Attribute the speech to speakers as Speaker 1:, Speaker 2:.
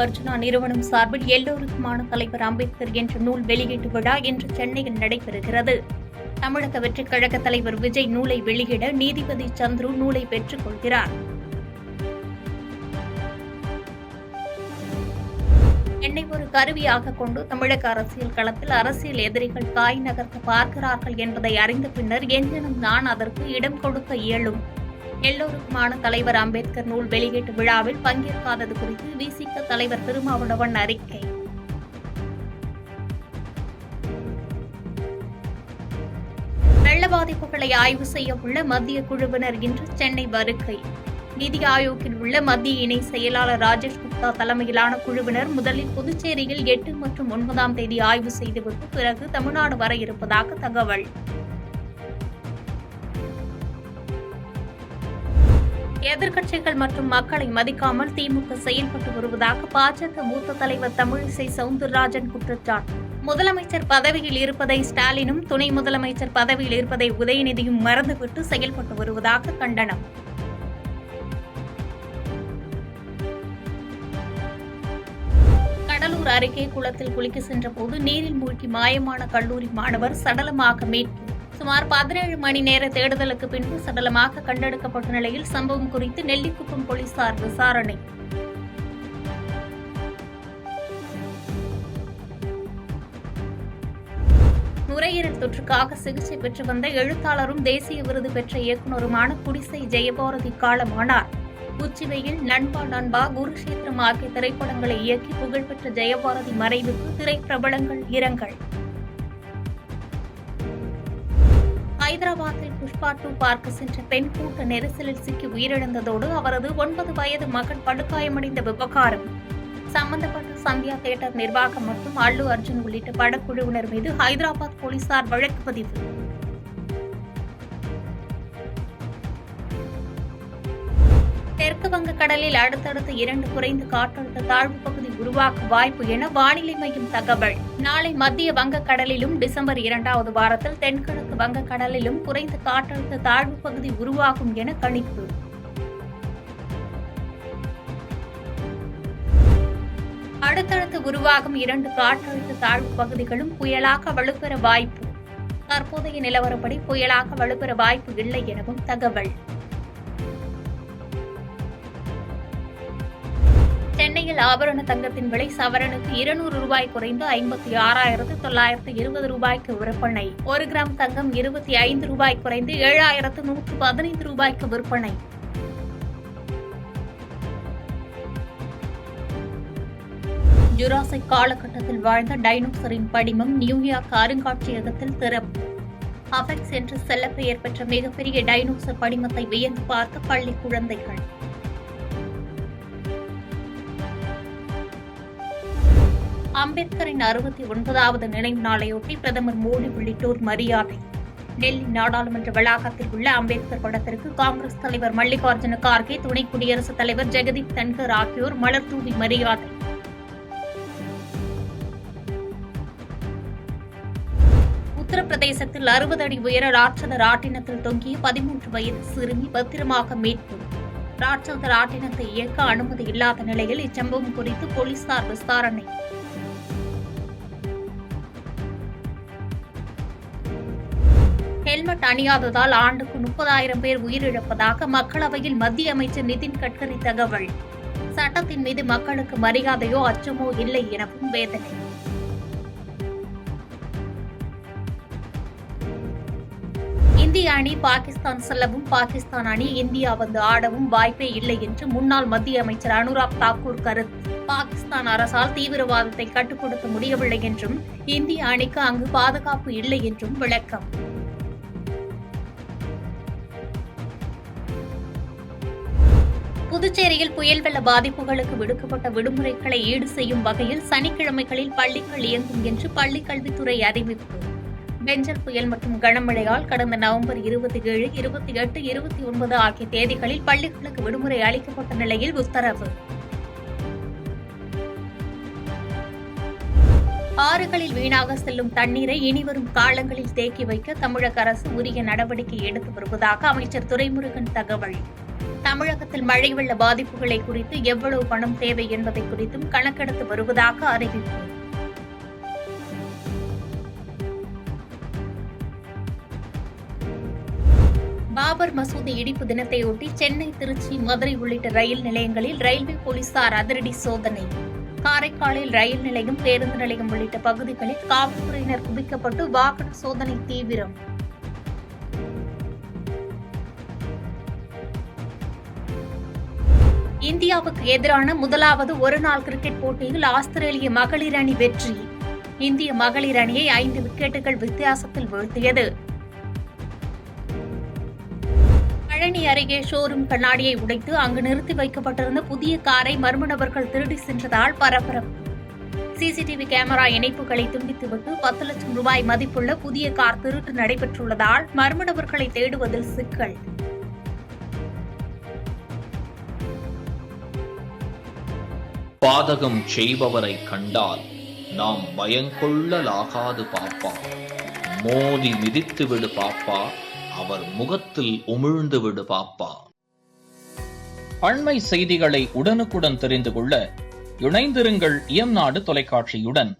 Speaker 1: அர்ஜுனா நிறுவனம் சார்பில் எல்லோருக்குமான தலைவர் அம்பேத்கர் என்ற நூல் வெளியீட்டு விழா இன்று சென்னையில் நடைபெறுகிறது. தமிழக வெற்றிக் கழக தலைவர் விஜய் நூலை வெளியிட நீதிபதி சந்துரு நூலை பெற்றுக் கொள்கிறார். என்னை ஒரு கருவியாக கொண்டு தமிழக அரசியல் களத்தில் அரசியல் எதிரிகள் காய் நகர்த்த பார்க்கிறார்கள் என்பதை அறிந்த பின்னர் எங்கெனும் நான் அதற்கு இடம் கொடுக்க இயலும். எல்லோருக்குமான தலைவர் அம்பேத்கர் நூல் வெளியீட்டு விழாவில் பங்கேற்காதது குறித்து விசிக தலைவர் திருமாவளவன் அறிக்கை. வெள்ள பாதிப்புகளை ஆய்வு செய்ய உள்ள மத்திய குழுவினர் இன்று சென்னை வருகை. நிதி ஆயோக்கில் உள்ள மத்திய இணை செயலாளர் ராஜேஷ் குப்தா தலைமையிலான குழுவினர் முதலில் புதுச்சேரியில் 8 மற்றும் 9ஆம் தேதி ஆய்வு செய்துவிட்டு பிறகு தமிழ்நாடு வர இருப்பதாக தகவல். எதிர்க்கட்சிகள் மற்றும் மக்களை மதிக்காமல் திமுக செயல்பட்டு வருவதாக பாஜக மூத்த தலைவர் தமிழிசை சவுந்தரராஜன் குற்றச்சாட்டு. முதலமைச்சர் பதவியில் இருப்பதை ஸ்டாலினும் துணை முதலமைச்சர் பதவியில் இருப்பதை உதயநிதியும் மறந்துவிட்டு செயல்பட்டு வருவதாக கண்டனம். கடலூர் அருகே குளத்தில் குளிக்க சென்றபோது நீரில் மூழ்கி மாயமான கல்லூரி மாணவர் சடலமாக மீட்பு. சுமார் 17 மணி நேர தேடுதலுக்கு பின்பு சடலமாக கண்டெடுக்கப்பட்ட நிலையில் சம்பவம் குறித்து நெல்லிக்குப்பம் போலீசார் விசாரணை. நுரையீரல் தொற்றுக்காக சிகிச்சை பெற்று வந்த எழுத்தாளரும் தேசிய விருது பெற்ற இயக்குநருமான குடிசை ஜெயபாரதி காலமானார். உச்சிவெயில், நண்பா நண்பா, குருஷேத்திரம் ஆகிய திரைப்படங்களை இயக்கி புகழ்பெற்ற ஜெயபாரதி மறைவுக்கு திரைப்பிரபலங்கள் இரங்கல். ஹைதராபாத்தில் புஷ்பா 2 பார்க்க சென்ற பெண் கூட்ட நெரிசலில் சிக்கி உயிரிழந்ததோடு அவரது 9 வயது மகன் படுகாயமடைந்த விவகாரம். சம்பந்தப்பட்ட சந்தியா தியேட்டர் நிர்வாகம் மற்றும் அல்லு அர்ஜுன் உள்ளிட்ட படக்குழுவினர் மீது ஹைதராபாத் போலீசார் வழக்கு பதிவு. தெற்கு வங்கக்கடலில் அடுத்தடுத்து 2 குறைந்த காற்றழுத்த தாழ்வு பகுதி உருவாக்க வாய்ப்பு என வானிலை மையம் தகவல். நாளை மத்திய வங்கக்கடலிலும் டிசம்பர் 2வது வாரத்தில் தென்கிழக்கு வங்கக்கடலிலும் குறைந்த காற்றழுத்த தாழ்வு பகுதி உருவாகும் என கணிப்பு. அடுத்தடுத்து உருவாகும் 2 காற்றழுத்த தாழ்வு பகுதிகளும் புயலாக வலுப்பெற வாய்ப்பு. தற்போதைய நிலவரப்படி புயலாக வலுப்பெற வாய்ப்பு இல்லை எனவும் தகவல். சென்னையில் ஆபரண தங்கத்தின் விலை சவரனுக்கு 200 ரூபாய் குறைந்து 56,920 ரூபாய்க்கு விற்பனை. 1 கிராம் தங்கம் 25 ரூபாய் குறைந்து 7,115 ரூபாய்க்கு விற்பனை. ஜுராசிக் காலகட்டத்தில் வாழ்ந்த டைனோசரின் படிமம் நியூயார்க் அருங்காட்சியகத்தில் திறப்பு. அபெக்ஸ் என்று செல்லப்பெயர் பெற்ற மிகப்பெரிய டைனோசர் படிமத்தை வியந்து பார்த்த பள்ளி குழந்தைகள். அம்பேத்கரின் 69வது நினைவு நாளையொட்டி பிரதமர் மோடி உள்ளிட்டோர் மரியாதை. டெல்லி நாடாளுமன்ற வளாகத்தில் உள்ள அம்பேத்கர் படத்திற்கு காங்கிரஸ் தலைவர் மல்லிகார்ஜுன கார்கே, துணை குடியரசுத் தலைவர் ஜெகதீப் தன்கர் ஆகியோர் மலர் தூவி மரியாதை. உத்தரப்பிரதேசத்தில் 60 அடி உயர ராட்சத ராட்டினத்தில் தொங்கிய 13 வயது சிறுமி பத்திரமாக மீட்பு. ராட்சத ராட்டினத்தை இயக்க அனுமதி இல்லாத நிலையில் இச்சம்பவம் குறித்து போலீசார் விசாரணை. ஹெல்மெட் அணியாததால் ஆண்டுக்கு 30,000 பேர் உயிரிழப்பதாக மக்களவையில் மத்திய அமைச்சர் நிதின் கட்கரி தகவல். சட்டத்தின் மீது மக்களுக்கு மரியாதையோ அச்சமோ இல்லை எனவும் வேதனை. இந்திய அணி பாகிஸ்தான் செல்லவும் பாகிஸ்தான் அணி இந்தியா வந்து ஆடவும் வாய்ப்பே இல்லை என்று முன்னாள் மத்திய அமைச்சர் அனுராக் தாக்கூர் கருத்து. பாகிஸ்தான் அரசால் தீவிரவாதத்தை கட்டுப்படுத்த முடியவில்லை என்றும் இந்திய அணிக்கு அங்கு பாதுகாப்பு இல்லை என்றும் விளக்கம். புதுச்சேரியில் புயல் வெள்ள பாதிப்புகளுக்கு விடுக்கப்பட்ட விடுமுறைகளை ஈடு செய்யும் வகையில் சனிக்கிழமைகளில் பள்ளிகள் இயங்கும் என்று பள்ளிக்கல்வித்துறை அறிவிப்பு. பெஞ்சல் புயல் மற்றும் கனமழையால் கடந்த நவம்பர் 27, 28, 29 ஆகிய தேதிகளில் பள்ளிகளுக்கு விடுமுறை அளிக்கப்பட்ட நிலையில் உத்தரவு. ஆறுகளில் வீணாக செல்லும் தண்ணீரை இனிவரும் காலங்களில் தேக்கி வைக்க தமிழக அரசு உரிய நடவடிக்கை எடுத்து வருவதாக அமைச்சர் துரைமுருகன் தகவல். தமிழகத்தில் மழை வெள்ள பாதிப்புகளை குறித்து எவ்வளவு பணம் தேவை என்பதை குறித்தும் கணக்கெடுத்து வருவதாக அறிவிப்பு. பாபர் மசூதி இடிப்பு தினத்தையொட்டி சென்னை, திருச்சி, மதுரை உள்ளிட்ட ரயில் நிலையங்களில் ரயில்வே போலீசார் அதிரடி சோதனை. காரைக்காலில் ரயில் நிலையம், பேருந்து நிலையம் உள்ளிட்ட பகுதிகளில் காவல்துறையினர் குவிக்கப்பட்டு வாகன சோதனை தீவிரம். இந்தியாவுக்கு எதிரான முதலாவது ஒருநாள் கிரிக்கெட் போட்டியில் ஆஸ்திரேலிய மகளிர் அணி வெற்றி. இந்திய மகளிர் அணியை 5 விக்கெட்டுகள் வித்தியாசத்தில் வீழ்த்தியது. பழனி அருகே ஷோரூம் கண்ணாடியை உடைத்து அங்கு நிறுத்தி வைக்கப்பட்டிருந்த புதிய காரை மர்ம நபர்கள் திருடி சென்றதால் பரபரப்பு. சிசிடிவி கேமரா இணைப்புகளை துண்டித்துவிட்டு 10 லட்சம் ரூபாய் மதிப்புள்ள புதிய கார் திருட்டு நடைபெற்றுள்ளதால் மர்ம நபர்களை தேடுவதில் சிக்கல்.
Speaker 2: பாதகம் செய்பவரை கண்டால் நாம் பயங்கொள்ளலாகாது பாப்பா, மோதி மிதித்து விடு பாப்பா, அவர் முகத்தில் உமிழ்ந்து விடு பாப்பா. அண்மை செய்திகளை உடனுக்குடன் தெரிந்து கொள்ள இணைந்திருங்கள் இயம்நாடு தொலைக்காட்சியுடன்.